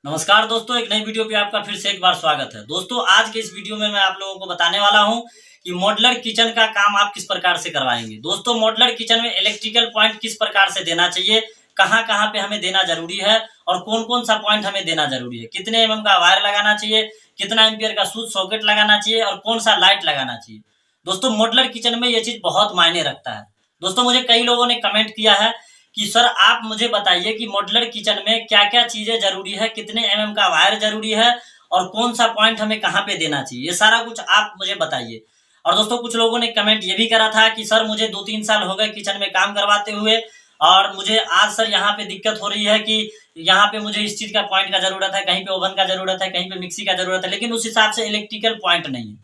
नमस्कार दोस्तों, एक नई वीडियो पे आपका फिर से एक बार स्वागत है। दोस्तों, आज के इस वीडियो में मैं आप लोगों को बताने वाला हूं कि मॉड्यूलर किचन का काम आप किस प्रकार से करवाएंगे। दोस्तों, मॉड्यूलर किचन में इलेक्ट्रिकल पॉइंट किस प्रकार से देना चाहिए, कहां-कहां पे हमें देना जरूरी है और कौन-कौन सा पॉइंट हमें देना जरूरी है, कितने एमएम का वायर लगाना चाहिए, कितना एम्पियर का स्विच सॉकेट लगाना चाहिए और कौन सा लाइट लगाना चाहिए। दोस्तों, मॉड्यूलर किचन में ये चीज बहुत मायने रखता है। दोस्तों, मुझे कई लोगों ने कमेंट किया है कि सर आप मुझे बताइए कि मॉड्यूलर किचन में क्या-क्या चीजें जरूरी है, कितने एमएम का वायर जरूरी है और कौन सा पॉइंट हमें कहाँ पे देना चाहिए, ये सारा कुछ आप मुझे बताइए। और दोस्तों, कुछ लोगों ने कमेंट ये भी करा था कि सर मुझे 2-3 साल हो गए किचन में काम करवाते हुए और मुझे आज सर यहाँ पे दिक्कत हो रही है कि यहाँ पे मुझे इस चीज का पॉइंट का जरूरत है, कहीं पे ओवन का जरूरत है, कहीं पे मिक्सी का जरूरत है, लेकिन उस हिसाब से इलेक्ट्रिकल पॉइंट नहीं है।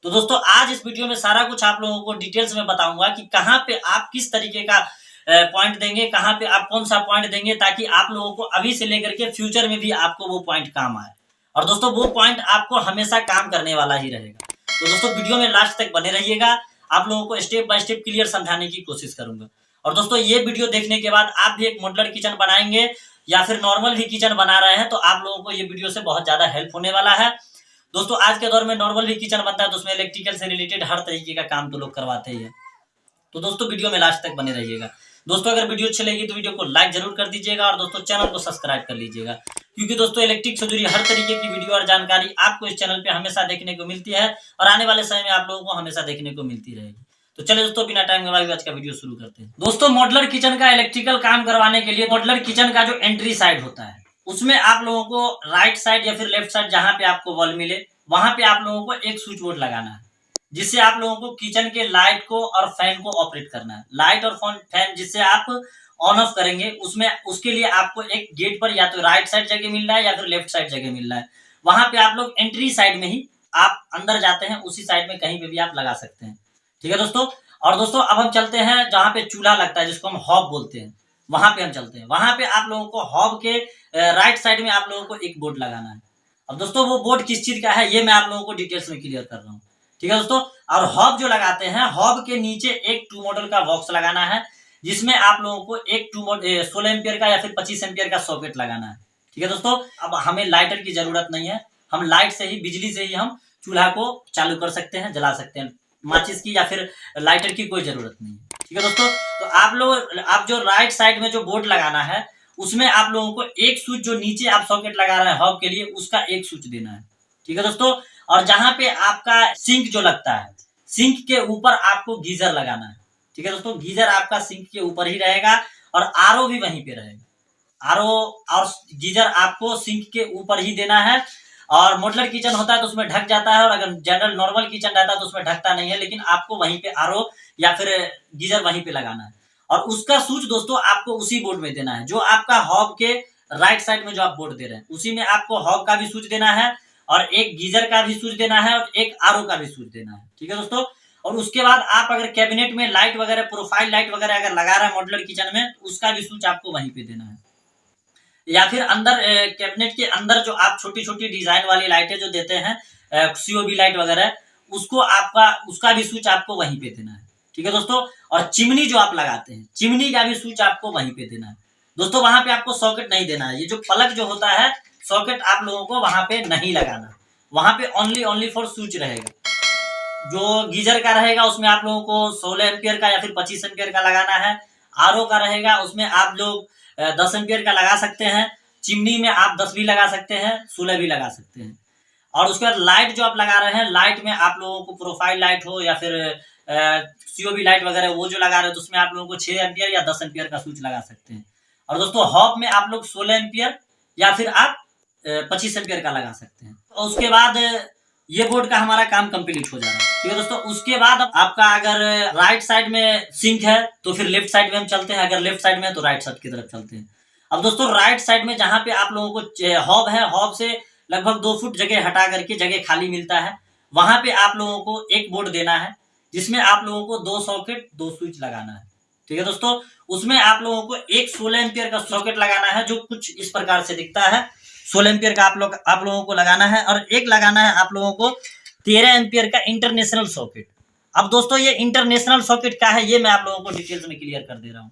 तो दोस्तों, आज इस वीडियो में सारा कुछ आप लोगों को डिटेल्स में बताऊंगा कि कहाँ पे आप किस तरीके का पॉइंट देंगे, कहाँ पे आप कौन सा पॉइंट देंगे ताकि आप लोगों को अभी से लेकर के फ्यूचर में भी आपको वो पॉइंट काम आए। और दोस्तों, वो पॉइंट आपको हमेशा काम करने वाला ही रहेगा। तो दोस्तों, वीडियो में लास्ट तक बने रहिएगा, आप लोगों को स्टेप बाय स्टेप क्लियर समझाने की कोशिश करूंगा। और दोस्तों, ये वीडियो देखने के बाद आप भी एक मॉड्यूलर किचन बनाएंगे या फिर नॉर्मल भी किचन बना रहे हैं तो आप लोगों को ये वीडियो से बहुत ज्यादा हेल्प होने वाला है। दोस्तों, आज के दौर में नॉर्मल भी किचन बनता है तो उसमें इलेक्ट्रिकल से रिलेटेड हर तरीके का काम तो लोग करवाते ही है। तो दोस्तों, वीडियो में लास्ट तक बने रहिएगा। दोस्तों, अगर वीडियो अच्छी लगी तो वीडियो को लाइक जरूर कर दीजिएगा और दोस्तों चैनल को सब्सक्राइब कर लीजिएगा, क्योंकि दोस्तों इलेक्ट्रिक से जुड़ी हर तरीके की वीडियो और जानकारी आपको इस चैनल पे हमेशा देखने को मिलती है और आने वाले समय में आप लोगों को हमेशा देखने को मिलती रहेगी। तो चलिए दोस्तों, बिना टाइम गवाए आज का वीडियो शुरू करते हैं। दोस्तों, मॉड्यूलर किचन का इलेक्ट्रिकल काम करवाने के लिए मॉड्यूलर किचन का जो एंट्री साइड होता है उसमें आप लोगों को राइट साइड या फिर लेफ्ट साइड जहां पे आपको वॉल मिले वहां पे आप लोगों को एक स्विच बोर्ड लगाना है, जिससे आप लोगों को किचन के लाइट को और फैन को ऑपरेट करना है। लाइट और फैन जिससे आप ऑन ऑफ करेंगे उसमें उसके लिए आपको एक गेट पर या तो राइट साइड जगह मिल रहा है या फिर लेफ्ट साइड जगह मिल रहा है। वहां पे आप लोग एंट्री साइड में ही आप अंदर जाते हैं, उसी साइड में कहीं पे भी आप लगा सकते हैं। ठीक है दोस्तों। और दोस्तों, अब हम चलते हैं जहाँ पे चूल्हा लगता है जिसको हम हॉब बोलते हैं, वहां पे हम चलते हैं। वहां पे आप लोगों को हॉब के राइट साइड में आप लोगों को एक बोर्ड लगाना है। अब दोस्तों, वो बोर्ड किस चीज का है ये मैं आप लोगों को डिटेल्स में क्लियर कर रहा हूँ। ठीक है दोस्तों। और हॉब जो लगाते हैं, हॉब के नीचे एक 2 मॉडल का बॉक्स लगाना है, जिसमें आप लोगों को एक 16 एम्पियर का या फिर 25 एम्पियर का सॉकेट लगाना है। ठीक है दोस्तों। अब हमें लाइटर की जरूरत नहीं है, हम लाइट से ही, बिजली से ही हम चूल्हा को चालू कर सकते हैं, जला सकते हैं। माचिस की या फिर लाइटर की कोई जरूरत नहीं है। ठीक है दोस्तों। तो आप जो राइट साइड में जो बोर्ड लगाना है उसमें आप लोगों को एक स्विच, जो नीचे आप सॉकेट लगा रहे हैं हॉब के लिए, उसका एक स्विच देना है। ठीक है दोस्तों। और जहां पे आपका सिंक जो लगता है, सिंक के ऊपर आपको गीजर लगाना है। ठीक है दोस्तों। गीजर आपका सिंक के ऊपर ही रहेगा और आरओ भी वहीं पे रहेगा। आरओ और गीजर आपको सिंक के ऊपर ही देना है। और मॉड्यूलर किचन होता है तो उसमें ढक जाता है, और अगर जनरल नॉर्मल किचन रहता है तो उसमें ढकता नहीं है, लेकिन आपको वहीं पे आरओ या फिर गीजर वहीं पे लगाना है। और उसका स्विच दोस्तों आपको उसी बोर्ड में देना है, जो आपका हॉब के राइट साइड में जो आप बोर्ड दे रहे हैं उसी में आपको हॉब का भी स्विच देना है और एक गीजर का भी स्विच देना है और एक आरओ का भी स्विच देना है। ठीक है दोस्तों। और उसके बाद आप अगर कैबिनेट में लाइट वगैरह, प्रोफाइल लाइट वगैरह अगर लगा रहे हैं मॉड्यूलर किचन में, उसका भी स्विच आपको वहीं पे देना है। या फिर अंदर कैबिनेट के अंदर जो आप छोटी छोटी डिजाइन वाली लाइटें जो देते हैं, सीओबी लाइट वगैरह, उसका भी स्विच आपको वहीं पे देना है। ठीक है दोस्तों। और चिमनी जो आप लगाते हैं, चिमनी का भी स्विच आपको वहीं पे देना है। दोस्तों, वहां पे आपको सॉकेट नहीं देना है, ये जो प्लग जो होता है सॉकेट आप लोगों को वहां पे नहीं लगाना। वहां पे ओनली फॉर स्विच रहेगा। जो गीजर का रहेगा उसमें आप लोगों को 16 एम्पियर का या फिर 25 एम्पियर का लगाना है। आरओ का रहेगा उसमें आप लोग 10 एम्पियर का लगा सकते हैं। चिमनी में आप 10 भी लगा सकते हैं, 16 भी लगा सकते हैं। और उसके बाद लाइट जो आप लगा रहे हैं, लाइट में आप लोगों को प्रोफाइल लाइट हो या फिर सीओबी लाइट वगैरह, वो जो लगा रहे हैं तो उसमें आप लोगों को 6 एम्पियर या 10 एम्पियर का स्विच लगा सकते हैं। और दोस्तों, हॉब में आप लोग 16 एम्पियर या फिर आप 25 एम्पियर का लगा सकते हैं। और उसके बाद ये बोर्ड का हमारा काम कंप्लीट हो जा रहा है। ठीक है दोस्तों। उसके बाद आपका अगर राइट साइड में सिंक है तो फिर लेफ्ट साइड में हम चलते हैं, अगर लेफ्ट साइड में है तो राइट साइड की तरफ चलते हैं। अब दोस्तों, राइट साइड में जहां पे आप लोगों को हॉब है, हॉब से लगभग 2 फुट जगह हटा करके जगह खाली मिलता है, वहां पे आप लोगों को एक बोर्ड देना है, जिसमें आप लोगों को 2 सॉकेट 2 स्विच लगाना है। ठीक है दोस्तों। उसमें आप लोगों को एक 16 एम्पियर का सॉकेट लगाना है, जो कुछ इस प्रकार से दिखता है। 16 एम्पियर का आप लोगों को लगाना है, और एक लगाना है आप लोगों को 13 एम्पियर का इंटरनेशनल सॉकेट। अब दोस्तों, ये इंटरनेशनल सॉकेट क्या है ये मैं आप लोगों को डिटेल्स में क्लियर कर दे रहा हूँ।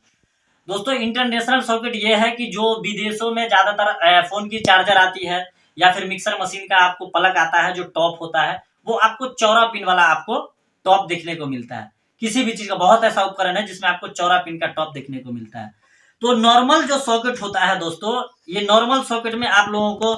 दोस्तों इंटरनेशनल सॉकेट ये है कि जो विदेशों में ज्यादातर फोन की चार्जर आती है या फिर मिक्सर मशीन का आपको प्लग आता है जो टॉप होता है, वो आपको चौड़ा पिन वाला आपको टॉप देखने को मिलता है। किसी भी चीज का बहुत ऐसा उपकरण है जिसमें आपको चौड़ा पिन का टॉप देखने को मिलता है। तो नॉर्मल जो सॉकेट होता है दोस्तों, ये नॉर्मल सॉकेट में आप लोगों को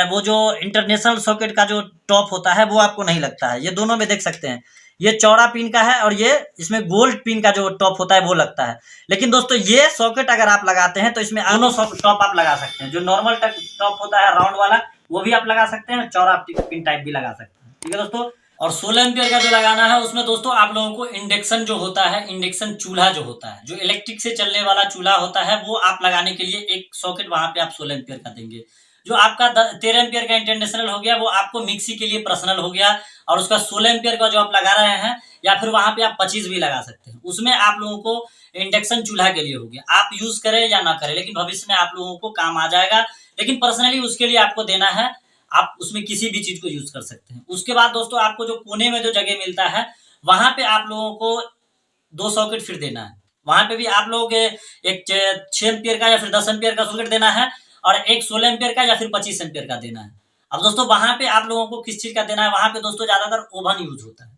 वो जो इंटरनेशनल सॉकेट का जो टॉप होता है वो आपको नहीं लगता है। ये दोनों में देख सकते हैं, ये चौड़ा पिन का है और ये इसमें गोल्ड पिन का जो टॉप होता है वो लगता है। लेकिन दोस्तों ये सॉकेट अगर आप लगाते हैं तो इसमें दोनों टॉप आप लगा सकते हैं। जो नॉर्मल टॉप होता है राउंड वाला वो भी आप लगा सकते हैं, चौड़ा पिन टाइप भी लगा सकते हैं। ठीक है दोस्तों। और 16 एम्पियर का जो लगाना है उसमें दोस्तों आप लोगों को इंडक्शन जो होता है, इंडक्शन चूल्हा जो होता है, जो इलेक्ट्रिक से चलने वाला चूल्हा होता है, वो आप लगाने के लिए एक सॉकेट वहां पे आप 16 एम्पियर का देंगे। जो आपका 13 एम्पियर का इंटरनेशनल हो गया वो आपको मिक्सी के लिए पर्सनल हो गया, और उसका 16 एम्पियर का जो आप लगा रहे हैं या फिर वहां पे आप 25 भी लगा सकते हैं, उसमें आप लोगों को इंडक्शन चूल्हा के लिए हो गया। आप यूज करें या ना करें, लेकिन भविष्य में आप लोगों को काम आ जाएगा। लेकिन पर्सनली उसके लिए आपको देना है, आप उसमें किसी भी चीज को यूज कर सकते हैं। उसके बाद दोस्तों आपको जो कोने में जो जगह मिलता है वहां पे आप लोगों को 2 सॉकेट फिर देना है। वहां पे भी आप लोग एक 6 एम्पियर का या फिर 10 एम्पियर का सॉकेट देना है, और एक 16 एम्पियर का या फिर 25 एम्पियर का देना है। अब दोस्तों वहां पे आप लोगों को किस चीज का देना है, वहां पे दोस्तों ज्यादातर ओवन यूज होता है।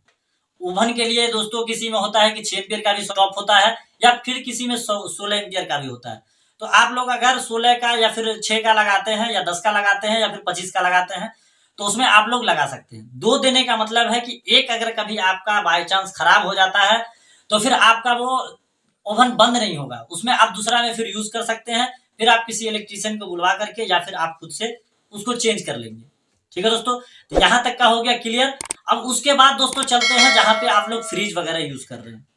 ओवन के लिए दोस्तों किसी में होता है कि 6 एम्पियर का भी टॉप होता है, या फिर किसी में 16 एम्पियर का भी होता है। तो आप लोग अगर 16 का या फिर 6 का लगाते हैं या 10 का लगाते हैं या फिर 25 का लगाते हैं तो उसमें आप लोग लगा सकते हैं। 2 देने का मतलब है कि एक अगर कभी आपका बाय चांस खराब हो जाता है तो फिर आपका वो ओवन बंद नहीं होगा, उसमें आप दूसरा में फिर यूज कर सकते हैं। फिर आप किसी इलेक्ट्रिशियन को बुलवा करके या फिर आप खुद से उसको चेंज कर लेंगे। ठीक है दोस्तों, तो यहाँ तक का हो गया क्लियर। अब उसके बाद दोस्तों चलते हैं जहां पे आप लोग फ्रिज वगैरह यूज कर रहे हैं।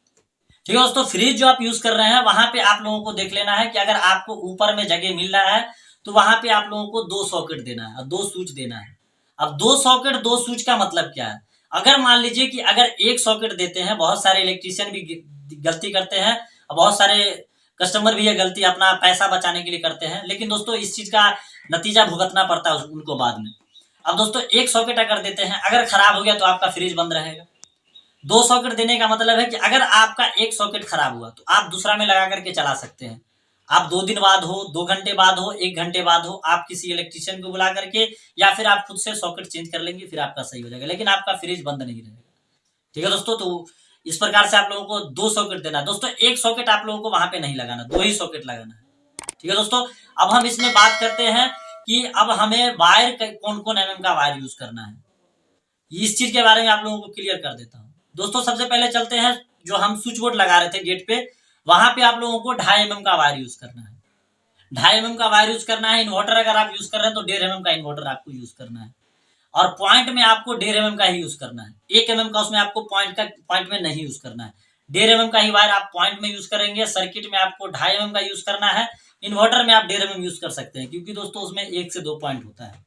ठीक है दोस्तों, फ्रिज जो आप यूज कर रहे हैं वहां पे आप लोगों को देख लेना है कि अगर आपको ऊपर में जगह मिल रहा है तो वहां पे आप लोगों को 2 सॉकेट देना है और 2 स्विच देना है। अब 2 सॉकेट 2 स्विच का मतलब क्या है? अगर मान लीजिए कि अगर एक सॉकेट देते हैं, बहुत सारे इलेक्ट्रिशियन भी गलती करते हैं और बहुत सारे कस्टमर भी ये गलती अपना पैसा बचाने के लिए करते हैं, लेकिन दोस्तों इस चीज का नतीजा भुगतना पड़ता है उनको बाद में। अब दोस्तों एक सॉकेट अगर देते हैं, अगर खराब हो गया तो आपका फ्रिज बंद रहेगा। 2 सॉकेट देने का मतलब है कि अगर आपका एक सॉकेट खराब हुआ तो आप दूसरा में लगा करके चला सकते हैं। आप 2 दिन बाद हो, 2 घंटे बाद हो, 1 घंटे बाद हो, आप किसी इलेक्ट्रिशियन को बुला करके या फिर आप खुद से सॉकेट चेंज कर लेंगे, फिर आपका सही हो जाएगा, लेकिन आपका फ्रिज बंद नहीं रहेगा। ठीक है दोस्तों, तो इस प्रकार से आप लोगों को 2 सॉकेट देना है। दोस्तों एक सॉकेट आप लोगों को वहां पे नहीं लगाना, 2 ही सॉकेट लगाना है। ठीक है दोस्तों, अब हम इसमें बात करते हैं कि अब हमें वायर कौन कौन mm का वायर यूज करना है। इस चीज के बारे में आप लोगों को क्लियर कर देता हूँ। दोस्तों सबसे पहले चलते हैं, जो हम स्विच बोर्ड लगा रहे थे गेट पे, वहां पे आप लोगों को 2.5 mm का वायर यूज करना है। 2.5 mm का वायर यूज करना है। इन्वर्टर अगर आप यूज कर रहे हैं तो 1.5 mm का इन्वर्टर आपको यूज करना है, और पॉइंट में आपको 1.5 mm का ही यूज करना है। 1 mm का उसमें आपको पॉइंट में नहीं यूज करना है। 1.5 mm का ही वायर आप पॉइंट में यूज करेंगे। सर्किट में आपको 2.5 mm का यूज करना है। इन्वर्टर में आप 1.5 mm यूज कर सकते हैं, क्योंकि दोस्तों उसमें 1 से 2 पॉइंट होता है।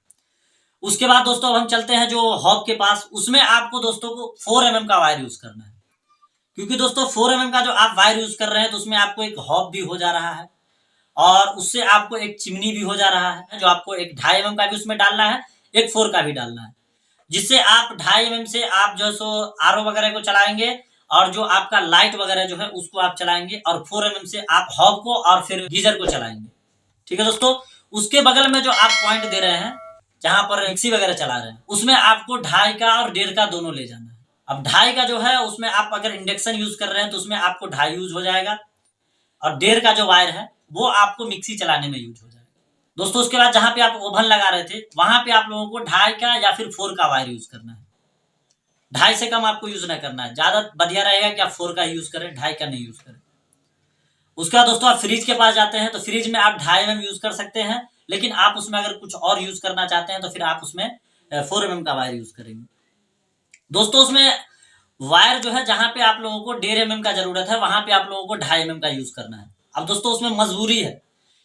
उसके बाद दोस्तों अब हम चलते हैं जो हॉब के पास, उसमें आपको दोस्तों को 4 mm का वायर यूज करना है, क्योंकि दोस्तों 4 mm का जो आप वायर यूज कर रहे हैं तो उसमें आपको एक हॉब भी हो जा रहा है, और उससे आपको एक चिमनी भी हो जा रहा है, जो आपको एक 2.5 mm का भी उसमें डालना है, एक 4 का भी डालना है, जिससे आप 2.5 mm से आप जो सो आरओ वगैरह को चलाएंगे, और जो आपका लाइट वगैरह जो है उसको आप चलाएंगे, और 4 mm से आप हॉब को और फिर गीजर को चलाएंगे। ठीक है दोस्तों, उसके बगल में जो आप पॉइंट दे रहे हैं जहां पर मिक्सी वगैरह चला रहे हैं, उसमें आपको 2.5 का और 1.5 का दोनों ले जाना है। अब 2.5 का जो है उसमें आप अगर इंडक्शन यूज कर रहे हैं तो उसमें आपको 2.5 यूज हो जाएगा, और 1.5 का जो वायर है वो आपको मिक्सी चलाने में यूज हो जाएगा। दोस्तों उसके बाद जहां पे आप ओवन लगा रहे थे वहां पे आप लोगों को 2.5 का या फिर 4 का वायर यूज करना है। 2.5 से कम आपको यूज नहीं करना है। ज्यादा बढ़िया रहेगा कि आप 4 का यूज करें, 2.5 का नहीं यूज करें। उसके बाद दोस्तों आप फ्रिज के पास जाते हैं तो फ्रिज में आप 2.5 mm यूज कर सकते हैं, लेकिन आप उसमें अगर कुछ और यूज करना चाहते हैं तो फिर आप उसमें 4 mm का वायर यूज करेंगे। दोस्तों उसमें वायर जो है जहां पे आप लोगों को 1.5 mm का जरूरत है, वहां पे आप लोगों को 2.5 mm का यूज करना है। अब दोस्तों उसमें मजबूरी है,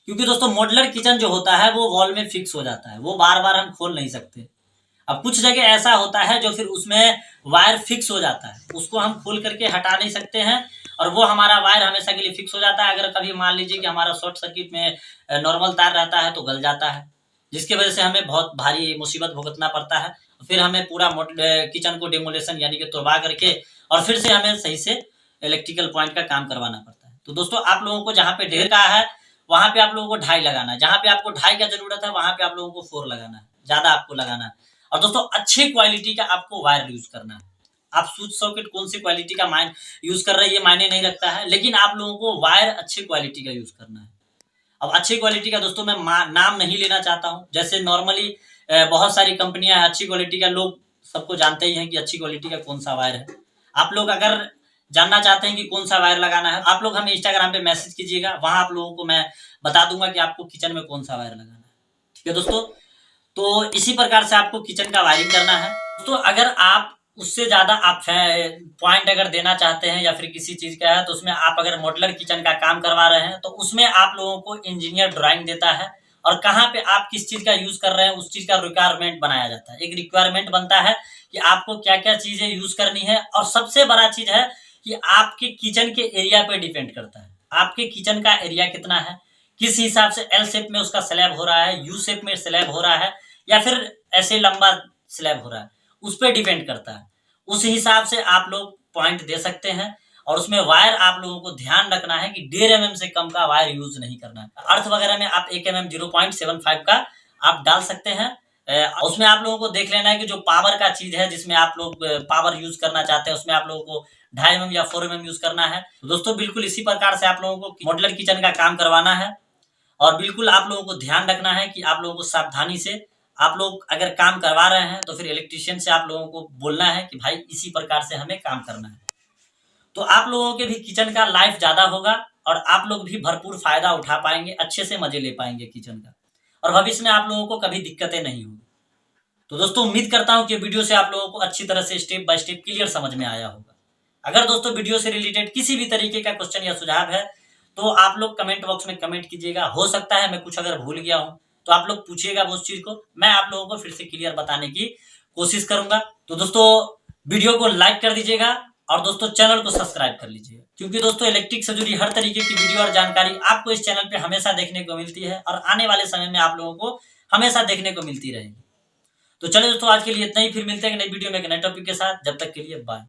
क्योंकि दोस्तों मॉड्यूलर किचन जो होता है वो वॉल में फिक्स हो जाता है, वो बार बार हम खोल नहीं सकते। अब कुछ जगह ऐसा होता है जो फिर उसमें वायर फिक्स हो जाता है, उसको हम खोल करके हटा नहीं सकते हैं, और वो हमारा वायर हमेशा के लिए फिक्स हो जाता है। अगर कभी मान लीजिए कि हमारा शॉर्ट सर्किट में नॉर्मल तार रहता है तो गल जाता है, जिसकी वजह से हमें बहुत भारी मुसीबत भुगतना पड़ता है। फिर हमें पूरा किचन को डेमोलेशन यानी कि तोड़वा करके और फिर से हमें सही से इलेक्ट्रिकल पॉइंट का काम करवाना पड़ता है। तो दोस्तों आप लोगों को जहाँ पे 1.5 का है वहां पे आप लोगों को 2.5 लगाना है, जहां पे आपको 2.5 का जरूरत है वहां पे आप लोगों को 4 लगाना है, ज्यादा आपको लगाना है। और दोस्तों अच्छी क्वालिटी का आपको वायर यूज करना है। आप स्विच सॉकेट कौन सी क्वालिटी का यूज कर रहे हैं ये मायने नहीं रखता है, लेकिन आप लोगों को वायर अच्छी क्वालिटी का यूज करना है। अब अच्छी क्वालिटी का दोस्तों मैं नाम नहीं लेना चाहता हूँ, जैसे नॉर्मली बहुत सारी कंपनियां हैं अच्छी क्वालिटी का, लोग सबको जानते ही हैं कि अच्छी क्वालिटी का कौन सा वायर है। आप लोग अगर जानना चाहते हैं कि कौन सा वायर लगाना है, आप लोग हमें इंस्टाग्राम पे मैसेज कीजिएगा, वहां आप लोगों को मैं बता दूंगा कि आपको किचन में कौन सा वायर लगाना है। ठीक है दोस्तों, तो इसी प्रकार से आपको किचन का वायरिंग करना है। तो अगर आप उससे ज्यादा आप पॉइंट अगर देना चाहते हैं या फिर किसी चीज का है, तो उसमें आप अगर मॉड्यूलर किचन का काम करवा रहे हैं तो उसमें आप लोगों को इंजीनियर ड्राइंग देता है, और कहाँ पे आप किस चीज का यूज कर रहे हैं उस चीज का रिक्वायरमेंट बनाया जाता है। एक रिक्वायरमेंट बनता है कि आपको क्या क्या चीजें यूज करनी है, और सबसे बड़ा चीज है कि आपके किचन के एरिया पे डिपेंड करता है। आपके किचन का एरिया कितना है, किस हिसाब से एल शेप में उसका स्लैब हो रहा है, यू शेप में स्लैब हो रहा है, या फिर ऐसे लंबा स्लैब हो रहा है, उस पर डिपेंड करता है। उस हिसाब से आप लोग पॉइंट दे सकते हैं। और उसमें वायर आप लोगों को ध्यान रखना है कि 1.5 mm से कम का वायर यूज नहीं करना है। अर्थ वगैरह में आप 1 mm 0.75 का आप डाल सकते हैं। उसमें आप लोगों को देख लेना है कि जो पावर का चीज है जिसमें आप लोग पावर यूज करना चाहते हैं उसमें आप लोगों को 2.5 mm या 4 mm यूज करना है। तो दोस्तों बिल्कुल इसी प्रकार से आप लोगों को मॉड्यूलर किचन का काम करवाना है, और बिल्कुल आप लोगों को ध्यान रखना है कि आप लोगों को सावधानी से आप लोग अगर काम करवा रहे हैं तो फिर इलेक्ट्रिशियन से आप लोगों को बोलना है कि भाई इसी प्रकार से हमें काम करना है। तो आप लोगों के भी किचन का लाइफ ज्यादा होगा, और आप लोग भी भरपूर फायदा उठा पाएंगे, अच्छे से मजे ले पाएंगे किचन का, और भविष्य में आप लोगों को कभी दिक्कतें नहीं होगी। तो दोस्तों उम्मीद करता हूं कि वीडियो से आप लोगों को अच्छी तरह से स्टेप बाय स्टेप क्लियर समझ में आया होगा। अगर दोस्तों वीडियो से रिलेटेड किसी भी तरीके का क्वेश्चन या सुझाव है तो आप लोग कमेंट बॉक्स में कमेंट कीजिएगा। हो सकता है मैं कुछ अगर भूल गया हूं तो आप लोग पूछिएगा उस चीज को, मैं आप लोगों को फिर से क्लियर बताने की कोशिश करूंगा। तो दोस्तों वीडियो को लाइक कर दीजिएगा, और दोस्तों चैनल को सब्सक्राइब कर लीजिएगा, क्योंकि दोस्तों इलेक्ट्रिक से जुड़ी हर तरीके की वीडियो और जानकारी आपको इस चैनल पे हमेशा देखने को मिलती है, और आने वाले समय में आप लोगों को हमेशा देखने को मिलती रहेगी। तो चलिए दोस्तों आज के लिए इतना ही, फिर मिलते हैं नई वीडियो में एक नए टॉपिक के साथ। जब तक के लिए बाय।